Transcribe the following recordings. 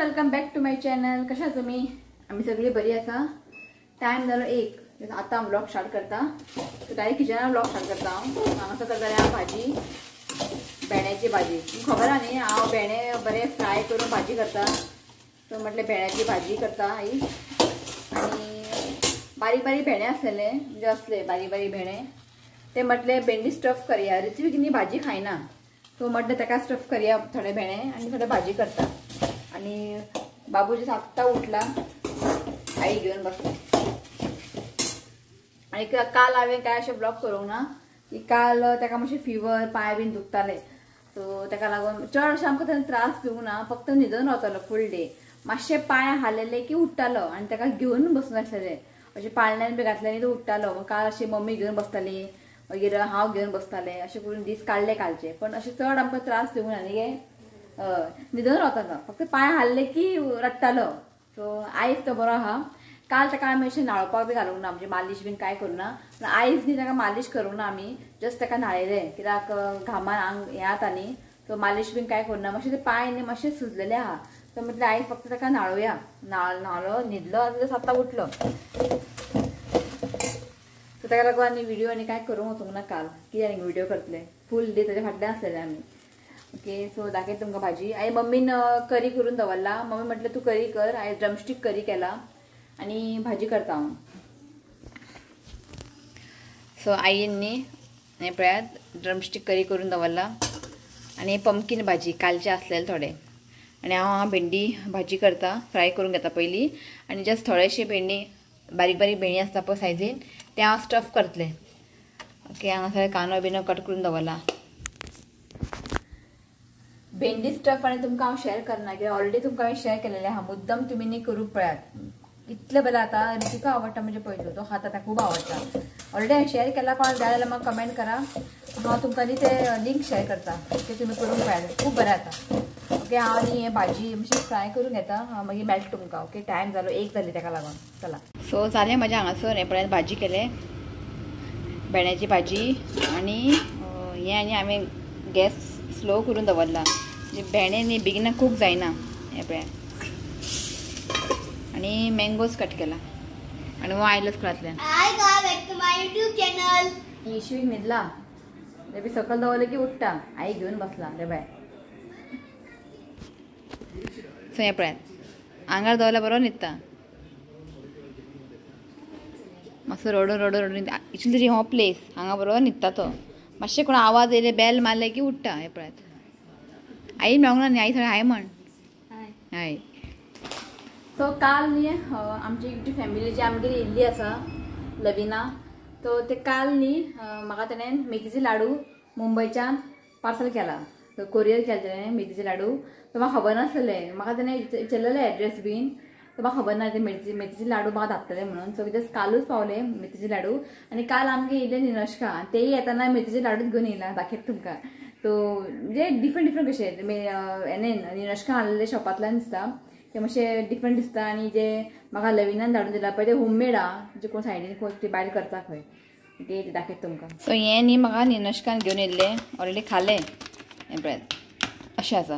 Welcome back to my channel. कशा तुम्ही? आम्ही सगळी बरी आसा. टाइम झालो 1. आता व्लॉग स्टार्ट करता. तर डायरेक्ट किचनार व्लॉग स्टार्ट करता. हांगासर करता भाजी, भेंड्याची भाजी. खबर आहा न्ही, हांव भेंडे बरे फ्राय करून भाजी करता. सो म्हटलें भेंड्याची भाजी करता आई. आणि बारीक बारीक भेंडे आसलेले, म्हणजे असले बारीक बारीक भेंडे. ते म्हटले भेंडी स्टफ करूया. ऋत्विक किन्ही भाजी खायना, सो म्हटलं ताका स्टफ करूया थोडे भेंडे आणि थोडे भाजी करता. आणि बाबूजी आत्ता उठला, आई घेऊन बसला. आणि काल हांवें काय अशें ब्लॉग करूंक ना की काल ताका मातशें फिवर, पाय बीन दुखताले. सो ताका लागून चड अशें आमकां थंय त्रास दिवंक ना, फक्त न्हिदून रावतालो फूल डे. मातशे पांय हालयले की उठ्ठालो आणि ताका घेवन बसून आसलेले. अशें पाळण्यान बी घातले तो उठ्ठालो. काल अशी मम्मी घेवन बसताली, मागीर हांव घेवन बसतालें. अशें करून दीस काडले कालचे. पण अशें चड आमकां त्रास दिवंक ना न्ही, न्हिदून रावतालो. फक्त पांय हालले की रडटालो. सो आयज तो बरो आहा. काल ताका आमी अशें न्हाळोवपाक बी घालूंक ना, म्हणजे मालिश बीन कांय करूं ना. पण आयज न्ही ताका मालिश करूंक ना आमी, जस्ट ताका न्हाळयलें. कित्याक घामान आंग हें जाता न्ही, सो मालिश बीन कांय करूं ना. मातशें ते पांय न्ही मातशे सुजलेले आहा. सो म्हटलें आयज फक्त ताका न्हाळोवया. न्हालो न्हिदलो आनी आतां उठलो. सो ताका लागून आनी व्हिडिओ आनी कांय करूंक वचूंक ना काल. कितें आनी व्हिडिओ करतले, फूल डे ताच्या फाटल्यान आसलेले आमी. ओके, सो दाखयता तुमकां भाजी. आई मम्मीन करी करून दवरला. मम्मी म्हटलं तू करी कर. आयज ड्रमस्टीक करी केला आणि भाजी करता हांव. सो आईन न्ही पळयात ड्रमस्टीक करी करून दवरला. आणि पंपकीन भाजी कालचे आसलेले थोडे. आणि हांव भेंडी भाजी करता, फ्राय करून घेता पयलीं. आणि जस्ट थोडेशे भेंडी, बारीक बारीक भेंडी आसता पळय सायजीन, ते हांव स्टफ करतलें. ओके, हांगासर कांदो बिनो कट करून दवरला. भेंडी स्टफ आणि तुमकां हांव शेअर करना, कित्याक ऑलरेडी तुमकां हांवें शेअर केलेलें आहा. मुद्दम तुमी न्ही करूंक पळयात. इतलें बरें जाता. ऋतिका आवडटा म्हणजे पळय तो खाता, ताका खूब आवडटा. ऑलरेडी हांवें शेअर केला. कोणाक जाय जाल्यार म्हाका कमेंट करा, हांव तुमकां न्ही ते लिंक शेअर करता. ओके, तुमी करूंक पळयात, खूब बरें जाता. ओके, हांव न्ही हें भाजी मातशी फ्राय करून घेता, हांव मागीर मेळटा तुमकां. ओके, टायम जालो 1 जाली ताका लागून. चला. सो जालें म्हाजें हांगासर हें पळयात भाजी केलें, भेंड्याची भाजी. आणि हें आनी हांवें गॅस स्लो करून दवरला, म्हणजे भेंडे न्ही बेगिना कूक जायना. हें पळयात. आणि मँगोज कट केला. आणि वो आयलोच घरांतल्यान. इशवीक न्हिदला, ते बी सकयल दवरले की उठ्ठा. आई घेवन बसला रे बाय. सो हें पळयात आंगार दवरला बरो न्हिदता. मातसो रडून रडून रडून एक्चुअली हो प्लेस हांगा बरो न्हिदता तो. मातशें कोण आवाज येयले, बेल मारले की उठ्ठा. हें पळयात. आई मेळोंक ना न्ही, आई थोडे हाय म्हण. हाय. सो काल न्ही आमची युट्यूब फॅमिली जी आमगेर येयल्ली आसा, लविना, तो ते काल न्ही म्हाका तेणें मेथीचे लाडू मुंबयच्यान पार्सल केला. तो कोरियर केला तेणें मेथीचे लाडू. तो म्हाका खबर नासलें. म्हाका तेणें विचारलेलें एड्रेस बीन, तर म्हाका खबर ना ते मेथीचे लाडू म्हाका धाडटले म्हणून. सो जस्ट कालूच पावले मेथीचे लाडू. आणि काल आमगे येयले निनश्का, तेय येताना मेथीचे लाडूच घेवन येयला. दाखयता तुमकां. तो म्हणजे डिफरंट डिफरंट कशे हेणें निनश्का हाडलेले शॉपांतल्यान दिसता. ते मातशे डिफरंट दिसता. आणि जे म्हाका लविनान धाडून दिला पळय ते होममेड आहा, जे कोण सायडीन कोण ते भायर करता खंय, ते दाखयता तुमकां. सो हें न्ही म्हाका निनश्कान घेवन येयल्लें, ऑलरेडी खालें. हें पळयात अशें आसा.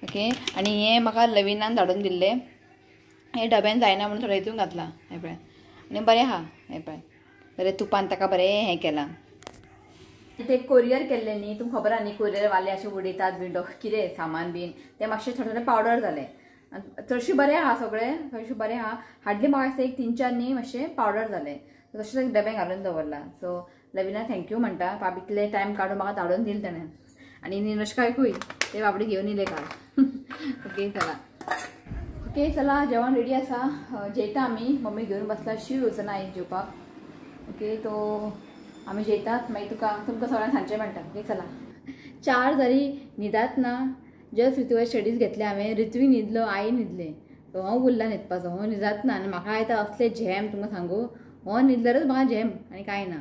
ओके, आणि हें म्हाका लविनान धाडून दिल्लें. हें डब्यान जायना म्हणून थोडें हितून घातलां. हें पळयात. आनी बरें आहा. हें पळय बरें तुपान ताका बरें हें केलां. ते कोरियर केल्लें न्ही, तुमकां खबर आहा न्ही, कोरियर वाले अशें उडयतात बीन कितें सामान बीन, ते मातशें थोडें थोडें पावडर जालें. चडशें बरें आहा सगळें, चडशें बरें आहा. हार्डली म्हाका दिसता 1-3-4 न्ही मातशें पावडर जालें. तशेंच डब्यान घालून दवरला. सो लविना थँक्यू म्हणटा, इतले टायम काडून म्हाका धाडून दिलें ताणें. आणि निनश्काकूय ते बाबडे घेवन येयले काल. ओके चला. ओके चला, जेवण रेडी आसा. जेयता आमी. मम्मी घेवन बसला, शिव येवचना आयज जेवपाक. ओके, तो आमी जेयतात, मागीर तुमकां सगळ्यांक सांजचें म्हणटा. ओके चला. 4 जाली न्हिदात ना. जस्ट ऋतुवाचे स्टडीज घेतले हांवें. ऋत्वी न्हिदलो, आई न्हिदलें. तो हो उरला न्हिदपाचो. हो न्हिदात ना. आनी म्हाका आयता असले झॅम तुमकां सांगू. हो न्हिदल्यारूच म्हाका झॅम आनी कांय ना.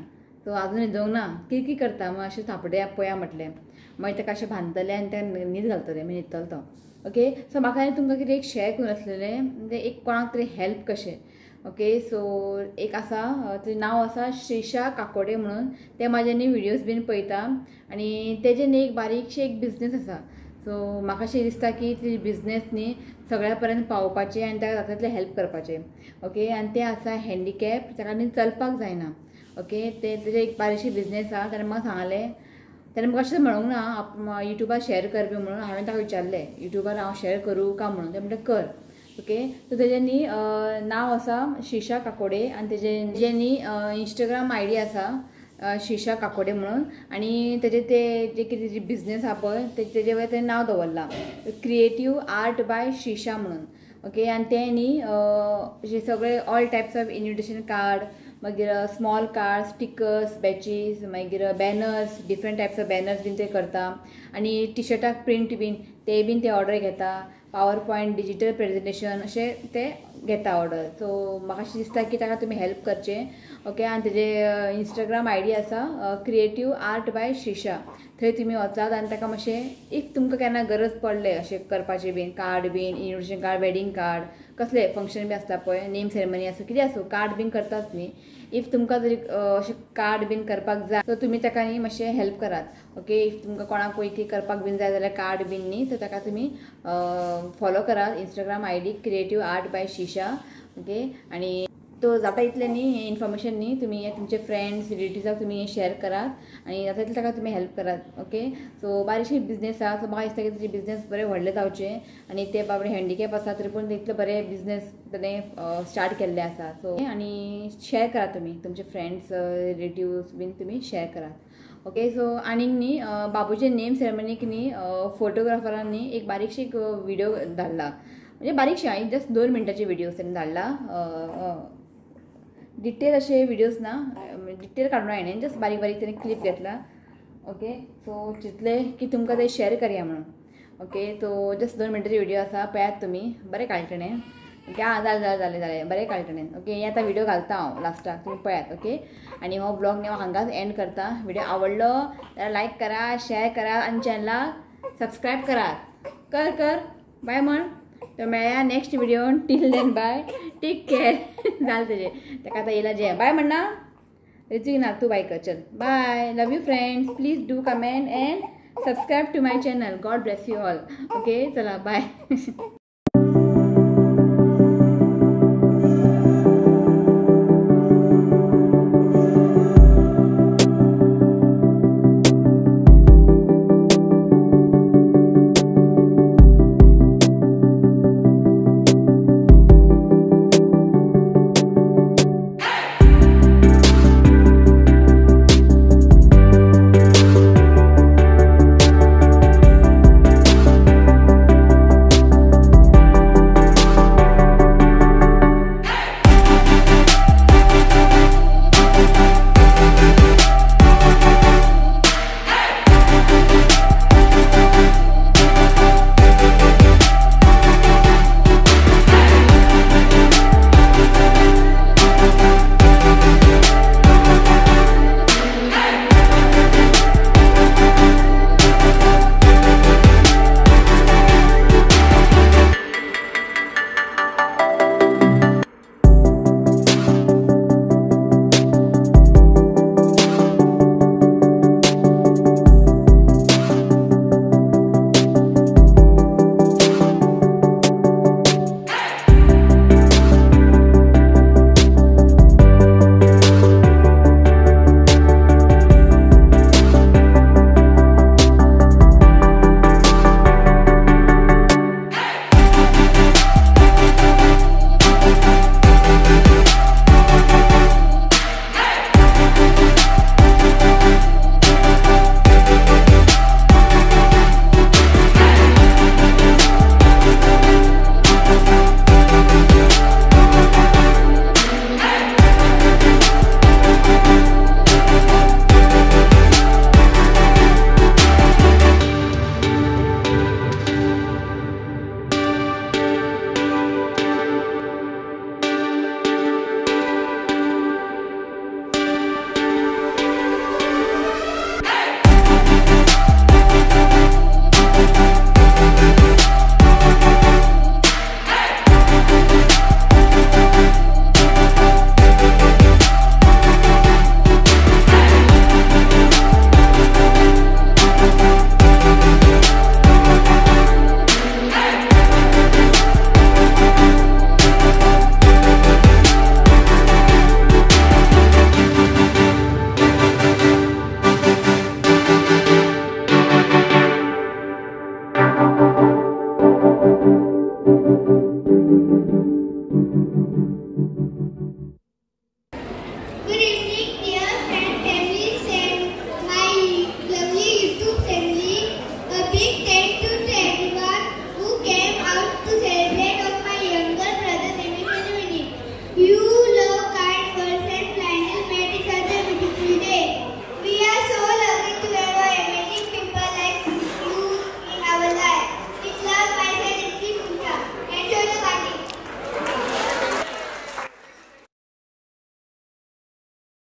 तो आजून न्हिदोंक ना. किरकिर करता. मग अशें थापड्या पळया म्हटलें. मागीर ताका अशें बांदतलें आनी तें न्हीद घालतलें, मागीर न्हिदतलो तो. ओके, सो म्हाका तुमकां कितें एक शेअर करून आसलेलें, म्हणजे एक कोणाक तरी हेल्प कशें. ओके, सो एक आसा, तेजें नांव आसा श्रीशा काकोडे म्हणून. ते म्हाजे न्ही व्हिडियोज बीन पळयता. आनी तेजे न्ही एक बारीकशें एक बिझनेस आसा. सो म्हाका अशें दिसता की ती बिझनेस न्ही सगळ्या पर्यंत पावोवपाचें आनी ताका जाता तितलें हेल्प करपाचें. ओके, आनी तें आसा हँडिकॅप, ताका न्ही चलपाक जायना. ओके, तेजें एक बारीकशी बिझनेस आहा. ताणें म्हाका सांगलें, ताणें म्हाका अशें म्हणूंक ना युट्यूबार शेअर कर बी म्हणून. हांवें ताका विचारलें युट्यूबार हांव शेअर करूं काय म्हणून. तें म्हणटा कर. ओके, सो तेजें न्ही नांव आसा शिशा काकोडे आनी तेजें न्ही इंस्टाग्राम आयडी आसा शिशा काकोडे म्हणून. आनी तेजें तें जें कितें तेजें बिझनेस आहा पळय तेजे वयर तें नांव दवरलां क्रिएटीव आर्ट बाय शिशा म्हणून. ओके, आनी तें न्ही अशें सगळे all types of invitation card, मागीर स्मॉल कार्ड, स्टिकर्स, बॅचीस, मागीर banners, different types of banners बीन ते करता. आनी टिशर्टाक प्रिंट बीन ते ऑर्डर घेता. पावर पॉयंट, डिजिटल प्रेजेंटेशन अशें ते घेता ऑर्डर. सो म्हाका अशें दिसता की ताका तुमी हेल्प करचें. ओके, आनी तेजे इंस्टाग्राम आयडी आसा क्रिएटीव आर्ट बाय शिशा. थंय तुमी वचात आनी ताका मातशें इफ तुमकां केन्ना गरज पडले अशें करपाचें बीन कार्ड बीन, इन्विटेशन कार्ड, वेडिंग कार्ड, कसले फंक्शन बी आसता पळय, नेम सेरेमनी आसूं कितें आसूं, कार्ड बीन करतात न्ही. इफ तुमकां जरी अशें कार्ड बीन करपाक जाय सो तुमी ताका न्ही मातशें हेल्प करात. ओके, इफ तुमकां कोणाक पयली करपाक बीन जाय जाल्यार कार्ड बीन न्ही, सो ताका तुमी फॉलो करात Instagram ID creative art bye शिशा. ओके, आनी तो जाता इतलें न्ही हें इन्फॉर्मेशन न्ही तुमी तुमचे फ्रेंड्स रिलेटिव्जाक तुमी शेअर करात आनी जाता तितलें ताका तुमी हेल्प करात. ओके, सो बारीकशी बिझनेस आहा. सो म्हाका दिसता की तेजें बिझनेस बरें व्हडलें जावचें आनी ते बाबडे हँडिकॅप आसा तरी पूण इतलें बरें बिझनेस ताणें स्टार्ट केल्लें आसा. सो आनी शेअर करात तुमी तुमचे फ्रेंड्स रिलेटिव्स बीन तुमी शेअर करात. ओके, सो आनीक न्ही बाबूचे नेम सेरेमनीक न्ही फोटोग्राफरान न्ही एक बारीकशी व्हिडिओ धाडला. म्हणजे बारीकशी हांवें जस्ट 2 मिनटाची व्हिडिओ ताणें धाडला. डिटेल असे व्हिडिओज ना, डिटेल काडून हांवें जस्ट बारीक बारीक ताणें क्लिप घेतला. ओके, सो चिंतलें की तुमकां ते शेअर करया म्हणून. ओके, तो जस्ट 2 मिनटाची व्हिडिओ आसा, पळयात तुमी. बरें काडलें ताणें. ओके, जालें बरें काडलें ताणें. ओके, हें आतां व्हिडिओ घालता हांव लास्टाक, तुमी पळयात. ओके, आनी हो ब्लॉग न्ही हांव हांगाच एंड करता. व्हिडिओ आवडलो जाल्यार लायक करा, शेअर करा आनी चॅनलाक सबस्क्रायब करात. कर बाय म्हण. तो मेळया नेक्स्ट व्हिडिओन. Till then bye, take care. जालें तेजें ताका आतां येयला जें. बाय म्हणना रिचीक ना तूं बाय कर. चल bye. Love you friends. Please do comment and subscribe to my channel. God bless you all. Okay, चला बाय.